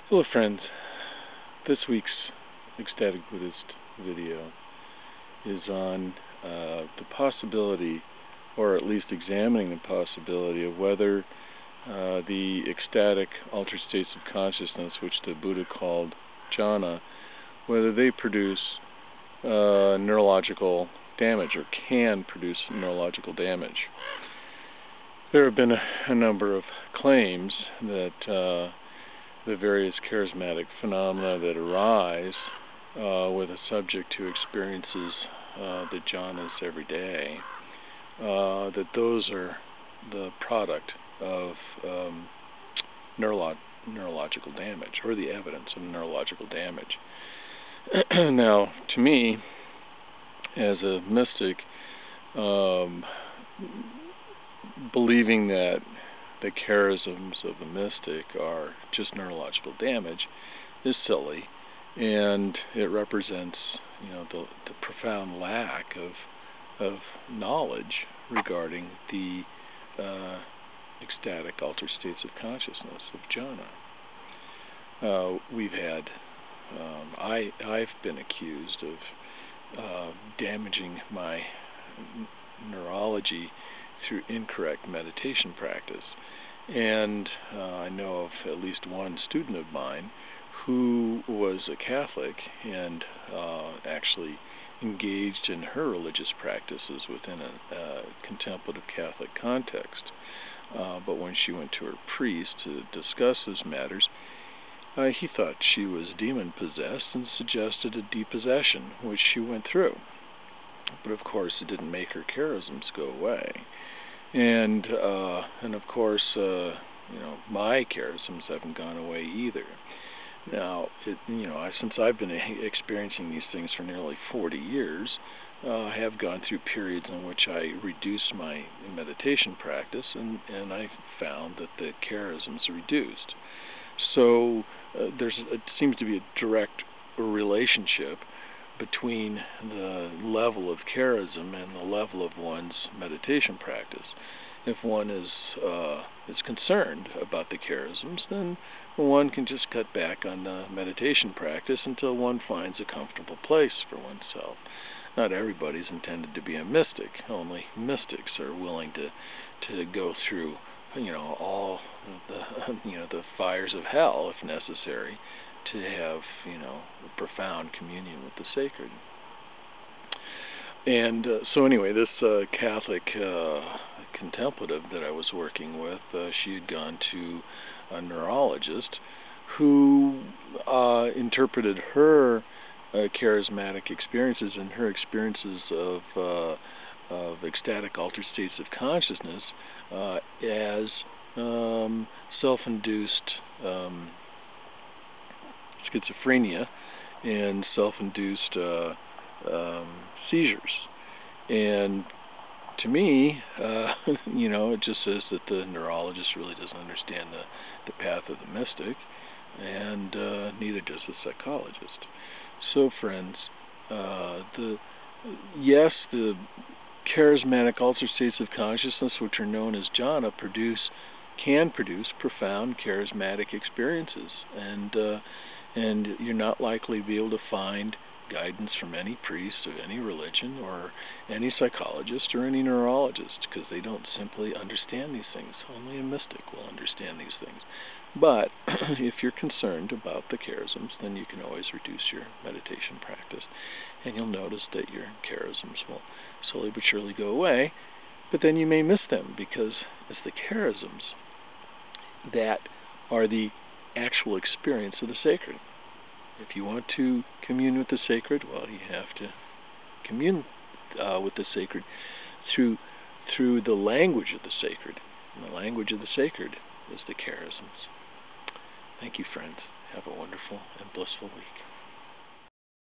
Hello friends, this week's Ecstatic Buddhist video is on the possibility, or at least examining the possibility of whether the ecstatic altered states of consciousness, which the Buddha called Jhana, whether they produce neurological damage or can produce neurological damage. There have been a number of claims that the various charismatic phenomena that arise with a subject who experiences the jhanas every day, that those are the product of neurological damage, or the evidence of neurological damage. Now, to me, as a mystic, believing that the charisms of the mystic are just neurological damage is silly, and it represents, the profound lack of knowledge regarding the ecstatic altered states of consciousness of jhana. We've had, I've been accused of damaging my neurology through incorrect meditation practice. And I know of at least one student of mine who was a Catholic and actually engaged in her religious practices within a contemplative Catholic context. But when she went to her priest to discuss those matters, he thought she was demon-possessed and suggested a depossession, which she went through. But of course it didn't make her charisms go away. And of course, my charisms haven't gone away either. Now, since I've been experiencing these things for nearly 40 years, I have gone through periods in which I reduced my meditation practice, and I found that the charisms reduced. So it seems to be a direct relationship between the level of charism and the level of one's meditation practice. If one is concerned about the charisms, then one can just cut back on the meditation practice until one finds a comfortable place for oneself. Not everybody's intended to be a mystic. Only mystics are willing to go through, all the fires of hell, if necessary, to have, a profound communion with the sacred. And so anyway, this Catholic contemplative that I was working with, she had gone to a neurologist who interpreted her charismatic experiences and her experiences of ecstatic altered states of consciousness as self-induced schizophrenia and self-induced seizures. And to me, it just says that the neurologist really doesn't understand the path of the mystic, and neither does the psychologist. So friends, the charismatic altered states of consciousness, which are known as jhana, can produce profound charismatic experiences, and you're not likely to be able to find guidance from any priest of any religion or any psychologist or any neurologist, because they don't simply understand these things. Only a mystic will understand these things. But if you're concerned about the charisms, then you can always reduce your meditation practice, and you'll notice that your charisms will slowly but surely go away. But then you may miss them, because it's the charisms that are the actual experience of the sacred. If you want to commune with the sacred, well, you have to commune with the sacred through the language of the sacred. And the language of the sacred is the charisms. Thank you, friends. Have a wonderful and blissful week.